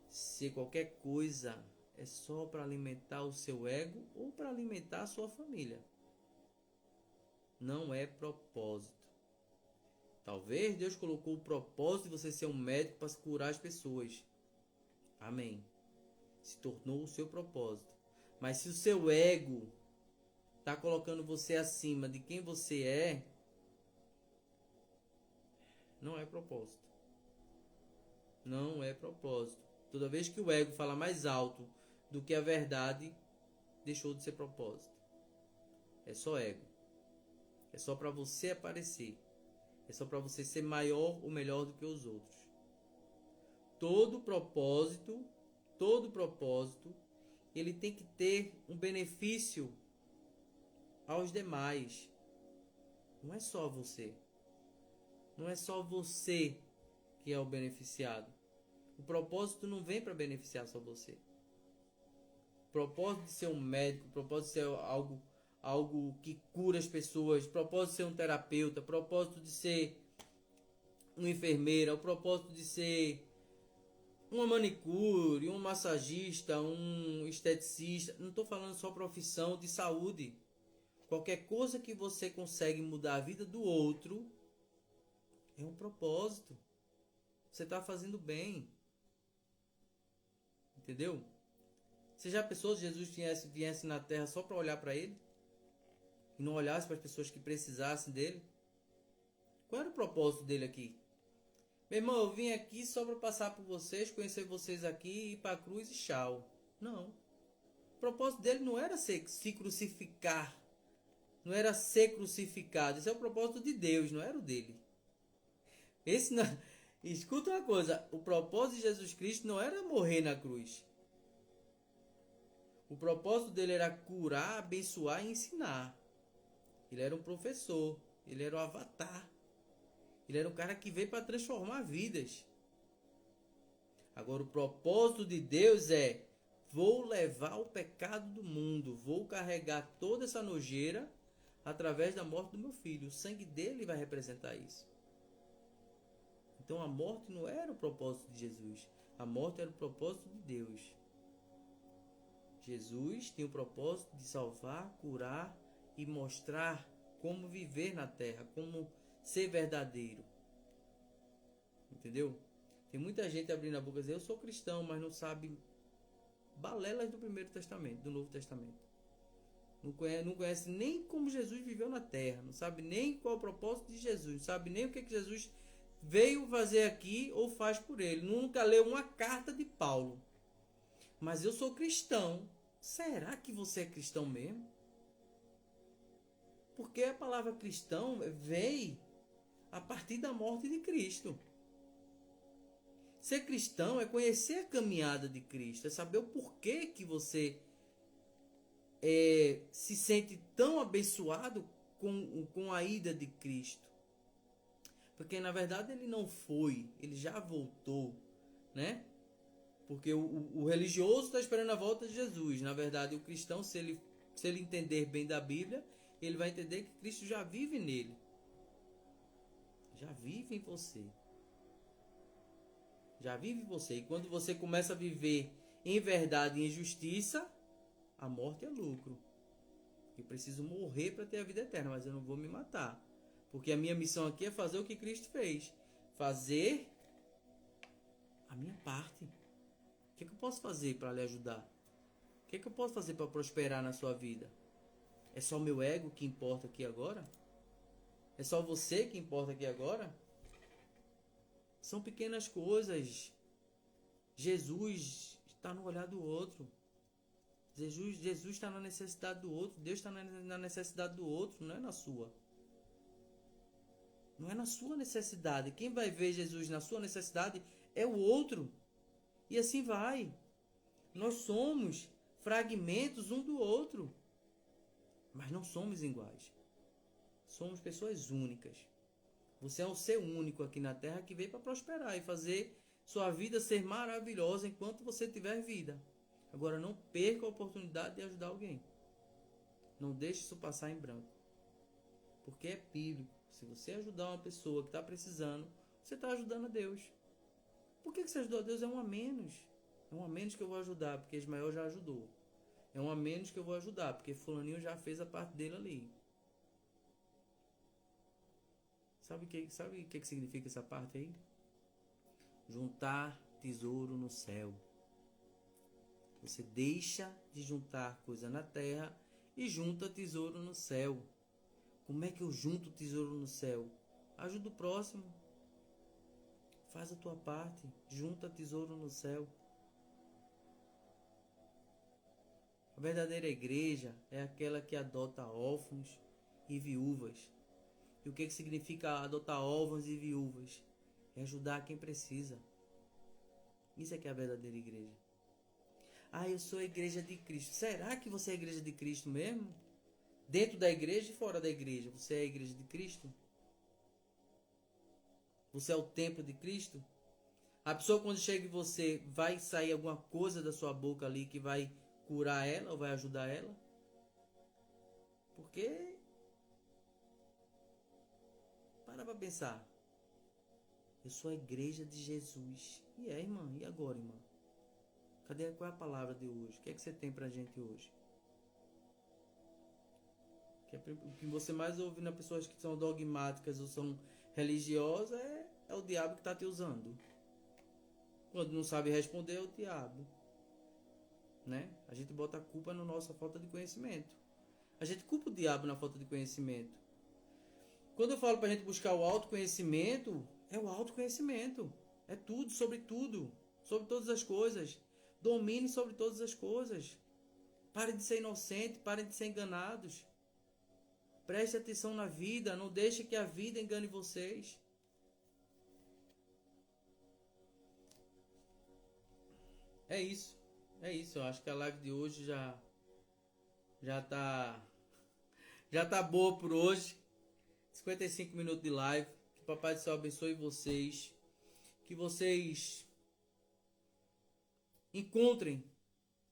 ser qualquer coisa, é só para alimentar o seu ego ou para alimentar a sua família. Não é propósito. Talvez Deus colocou o propósito de você ser um médico para curar as pessoas. Amém. Se tornou o seu propósito. Mas se o seu ego está colocando você acima de quem você é, não é propósito. Não é propósito. Toda vez que o ego fala mais alto do que a verdade, deixou de ser propósito. É só ego. É só para você aparecer. É só para você ser maior ou melhor do que os outros. Todo propósito, ele tem que ter um benefício aos demais. Não é só você. Não é só você que é o beneficiado. O propósito não vem para beneficiar só você. O propósito de ser um médico, o propósito de ser algo que cura as pessoas, o propósito de ser um terapeuta, o propósito de ser uma enfermeira, o propósito de ser uma manicure, um massagista, um esteticista. Não estou falando só profissão de saúde. Qualquer coisa que você consegue mudar a vida do outro é um propósito. Você está fazendo bem. Entendeu? Você já pensou se Jesus viesse na terra só para olhar para ele? E não olhasse para as pessoas que precisassem dele? Qual era o propósito dele aqui? Meu irmão, eu vim aqui só para passar por vocês, conhecer vocês aqui, ir para a cruz e tchau. Não. O propósito dele não era se crucificar. Não era ser crucificado. Esse é o propósito de Deus, não era o dele. Esse não... Escuta uma coisa. O propósito de Jesus Cristo não era morrer na cruz. O propósito dele era curar, abençoar e ensinar. Ele era um professor. Ele era o avatar. Ele era um cara que veio para transformar vidas. Agora o propósito de Deus é: vou levar o pecado do mundo. Vou carregar toda essa nojeira através da morte do meu filho. O sangue dele vai representar isso. Então a morte não era o propósito de Jesus. A morte era o propósito de Deus. Jesus tem o propósito de salvar, curar e mostrar como viver na terra, como ser verdadeiro. Entendeu? Tem muita gente abrindo a boca e dizendo: eu sou cristão, mas não sabe balelas do Primeiro Testamento, do Novo Testamento. Não conhece nem como Jesus viveu na terra, não sabe nem qual é o propósito de Jesus, não sabe nem o que Jesus veio fazer aqui ou faz por ele. Nunca leu uma carta de Paulo. Mas eu sou cristão. Será que você é cristão mesmo? Porque a palavra cristão veio a partir da morte de Cristo. Ser cristão é conhecer a caminhada de Cristo, é saber o porquê que você se sente tão abençoado com a ida de Cristo. Porque na verdade ele não foi, ele já voltou, né? Porque o religioso está esperando a volta de Jesus. Na verdade, o cristão, se ele entender bem da Bíblia, ele vai entender que Cristo já vive nele. Já vive em você. Já vive em você. E quando você começa a viver em verdade e em justiça, a morte é lucro. Eu preciso morrer para ter a vida eterna, mas eu não vou me matar. Porque a minha missão aqui é fazer o que Cristo fez. Fazer a minha parte. O que eu posso fazer para lhe ajudar? O que eu posso fazer para prosperar na sua vida? É só o meu ego que importa aqui agora? É só você que importa aqui agora? São pequenas coisas. Jesus está no olhar do outro. Jesus está na necessidade do outro. Deus está na necessidade do outro, não é na sua. Não é na sua necessidade. Quem vai ver Jesus na sua necessidade é o outro. E assim vai. Nós somos fragmentos um do outro. Mas não somos iguais. Somos pessoas únicas. Você é um ser único aqui na Terra que veio para prosperar e fazer sua vida ser maravilhosa enquanto você tiver vida. Agora não perca a oportunidade de ajudar alguém. Não deixe isso passar em branco. Porque é bíblico. Se você ajudar uma pessoa que está precisando, você está ajudando a Deus. Por que você ajudou a Deus? É um a menos. É um a menos que eu vou ajudar, porque Ismael já ajudou. É um a menos que eu vou ajudar, porque fulaninho já fez a parte dele ali. Sabe o que significa essa parte aí? Juntar tesouro no céu. Você deixa de juntar coisa na terra e junta tesouro no céu. Como é que eu junto tesouro no céu? Ajuda o próximo. Faz a tua parte. Junta tesouro no céu. A verdadeira igreja é aquela que adota órfãos e viúvas. E o que significa adotar órfãos e viúvas? É ajudar quem precisa. Isso é que é a verdadeira igreja. Ah, eu sou a igreja de Cristo. Será que você é a igreja de Cristo mesmo? Dentro da igreja e fora da igreja, você é a igreja de Cristo? Você é o templo de Cristo? A pessoa, quando chega em você, vai sair alguma coisa da sua boca ali que vai curar ela ou vai ajudar ela? Porque para pensar. Eu sou a igreja de Jesus. E irmã? E agora, irmã? Qual é a palavra de hoje? O que é que você tem pra gente hoje? O que você mais ouve nas pessoas que são dogmáticas ou são religiosas é o diabo que está te usando. Quando não sabe responder, é o diabo. né? A gente bota a culpa na nossa falta de conhecimento. A gente culpa o diabo na falta de conhecimento. Quando eu falo pra gente buscar o autoconhecimento, é o autoconhecimento. É tudo, sobre todas as coisas. Domine sobre todas as coisas. Parem de ser inocentes, parem de ser enganados. Preste atenção na vida, não deixe que a vida engane vocês. É isso. É isso. Eu acho que a live de hoje já tá boa por hoje. 55 minutos de live. Que o Papai do Céu abençoe vocês. Que vocês encontrem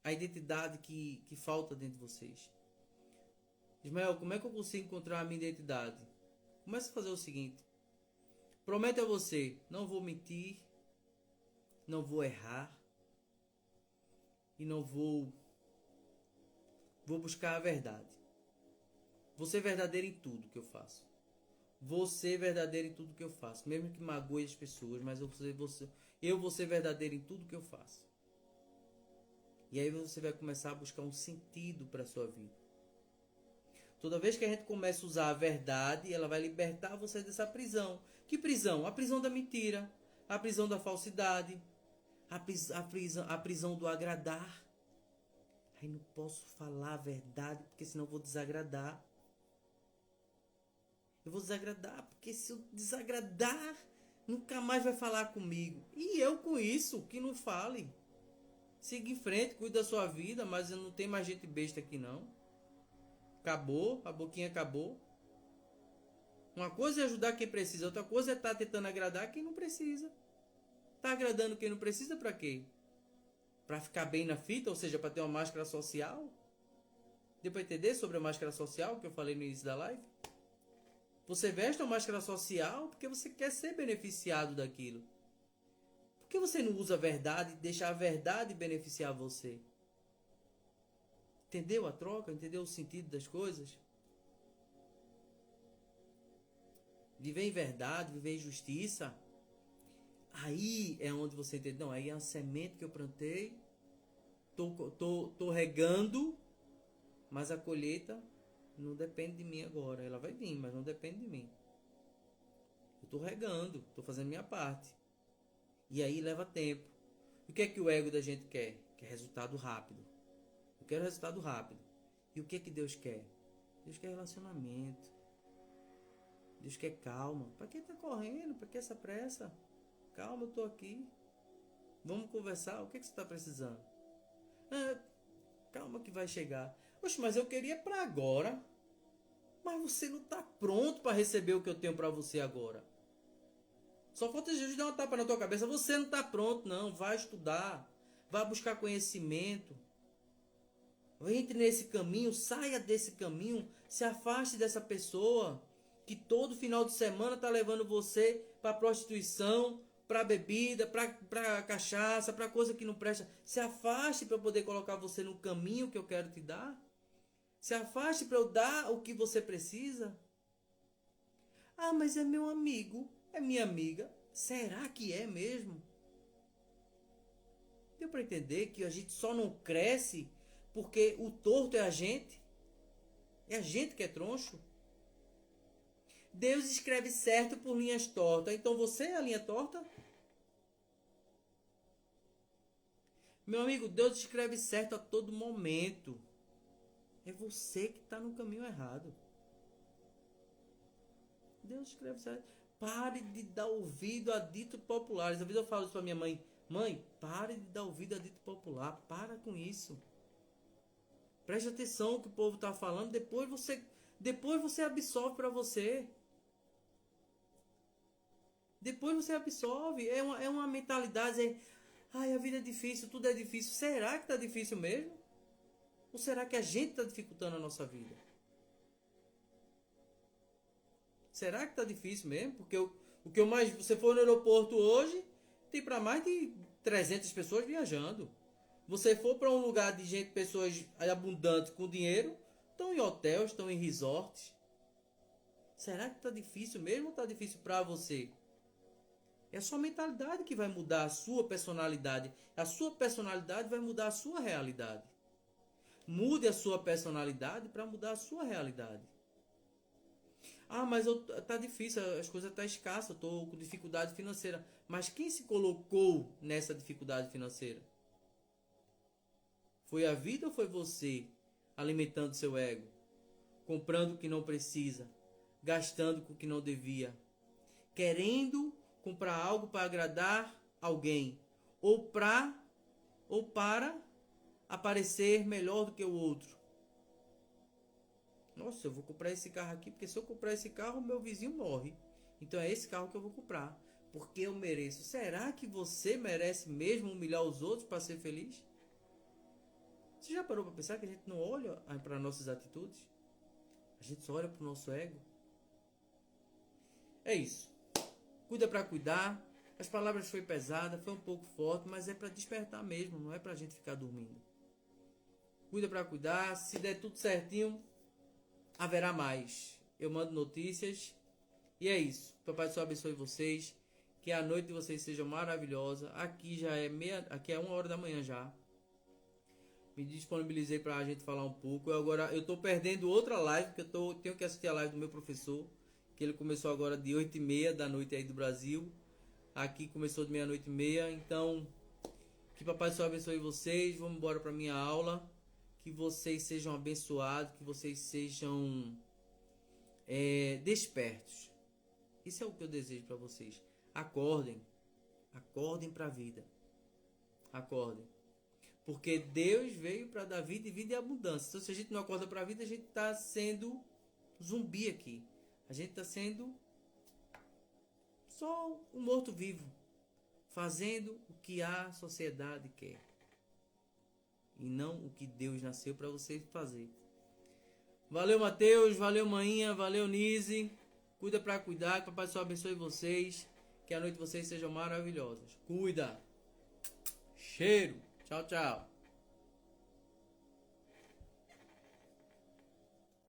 a identidade que falta dentro de vocês. Ismael, como é que eu consigo encontrar a minha identidade? Comece a fazer o seguinte. Promete a você, não vou mentir, não vou errar e não vou buscar a verdade. Vou ser verdadeiro em tudo que eu faço. Vou ser verdadeiro em tudo que eu faço, mesmo que magoe as pessoas, mas eu vou ser verdadeiro em tudo que eu faço. E aí você vai começar a buscar um sentido para a sua vida. Toda vez que a gente começa a usar a verdade, ela vai libertar você dessa prisão. Que prisão? A prisão da mentira, a prisão da falsidade, a prisão do agradar. Aí não posso falar a verdade, porque senão eu vou desagradar. Eu vou desagradar, porque se eu desagradar, nunca mais vai falar comigo. E eu com isso, que não fale. Siga em frente, cuide da sua vida, mas não tem mais gente besta aqui não. Acabou, a boquinha acabou. Uma coisa é ajudar quem precisa, outra coisa é estar tentando agradar quem não precisa. Tá agradando quem não precisa pra quê? Pra ficar bem na fita, ou seja, pra ter uma máscara social? Deu pra entender sobre a máscara social que eu falei no início da live? Você veste uma máscara social porque você quer ser beneficiado daquilo. Por que você não usa a verdade e deixa a verdade beneficiar você? Entendeu a troca? Entendeu o sentido das coisas? Viver em verdade, viver em justiça. Aí é onde você entende. Não, aí é a semente que eu plantei. Tô regando. Mas a colheita não depende de mim agora. Ela vai vir, mas não depende de mim. Eu tô regando. Tô fazendo minha parte. E aí leva tempo. O que é que o ego da gente quer? Quer resultado rápido. Eu quero resultado rápido. E o que é que Deus quer? Deus quer relacionamento. Deus quer calma. Para que tá correndo? Para que essa pressa? Calma, eu tô aqui. Vamos conversar. O que é que você está precisando? Calma que vai chegar. Oxe, mas eu queria para agora. Mas você não está pronto para receber o que eu tenho para você agora. Só falta Jesus dar uma tapa na tua cabeça. Você não está pronto, não. Vai estudar. Vai buscar conhecimento. Entre nesse caminho. Saia desse caminho. Se afaste dessa pessoa que todo final de semana está levando você para prostituição, para bebida, para cachaça, para coisa que não presta. Se afaste para eu poder colocar você no caminho que eu quero te dar. Se afaste para eu dar o que você precisa. Ah, mas é meu amigo, é minha amiga. Será que é mesmo? Deu para entender que a gente só não cresce porque o torto é a gente? É a gente que é troncho? Deus escreve certo por linhas tortas. Então você é a linha torta? Meu amigo, Deus escreve certo a todo momento. É você que está no caminho errado. Deus escreve certo. Pare de dar ouvido a ditos populares. Às vezes eu falo isso para minha mãe. Mãe, pare de dar ouvido a dito popular. Para com isso. Preste atenção no que o povo está falando. Depois você absorve para você. Depois você absorve. É uma mentalidade. Ai, a vida é difícil, tudo é difícil. Será que está difícil mesmo? Ou será que a gente está dificultando a nossa vida? Será que está difícil mesmo? Porque o que eu mais... Você for no aeroporto hoje, tem para mais de 300 pessoas viajando. Você for para um lugar de gente, pessoas abundantes com dinheiro, estão em hotéis, estão em resorts. Será que está difícil mesmo ou está difícil para você? É a sua mentalidade que vai mudar a sua personalidade. A sua personalidade vai mudar a sua realidade. Mude a sua personalidade para mudar a sua realidade. Ah, mas tá difícil, as coisas estão escassas, eu estou com dificuldade financeira. Mas quem se colocou nessa dificuldade financeira? Foi a vida ou foi você alimentando seu ego? Comprando o que não precisa, gastando com o que não devia, querendo comprar algo para agradar alguém ou para aparecer melhor do que o outro. Nossa, eu vou comprar esse carro aqui porque se eu comprar esse carro, o meu vizinho morre. Então é esse carro que eu vou comprar, porque eu mereço. Será que você merece mesmo humilhar os outros para ser feliz? Você já parou para pensar que a gente não olha para nossas atitudes? A gente só olha para o nosso ego? É isso. Cuida para cuidar. As palavras foi pesada, foi um pouco forte, mas é para despertar mesmo, não é para a gente ficar dormindo. Cuida para cuidar. Se der tudo certinho, haverá mais. Eu mando notícias. E é isso. Papai do Céu abençoe vocês. Que a noite de vocês seja maravilhosa. Aqui já é aqui é 1h da manhã já. Me disponibilizei para a gente falar um pouco. Eu tô perdendo outra live, porque tenho que assistir a live do meu professor, que ele começou agora de 8h30 da noite aí do Brasil. Aqui começou de 00:30. Então, que Papai do Céu abençoe vocês. Vamos embora para minha aula. Que vocês sejam abençoados, que vocês sejam despertos. Isso é o que eu desejo para vocês. Acordem. Acordem para a vida. Acordem. Porque Deus veio para dar vida e vida em abundância. Então, se a gente não acorda para a vida, a gente está sendo zumbi aqui. A gente está sendo só um morto-vivo, fazendo o que a sociedade quer. E não o que Deus nasceu para você fazer. Valeu, Mateus. Valeu, Mainha. Valeu, Nise. Cuida para cuidar. Que o Papai do Céu abençoe vocês. Que a noite de vocês seja maravilhosa. Cuida. Cheiro. Tchau, tchau.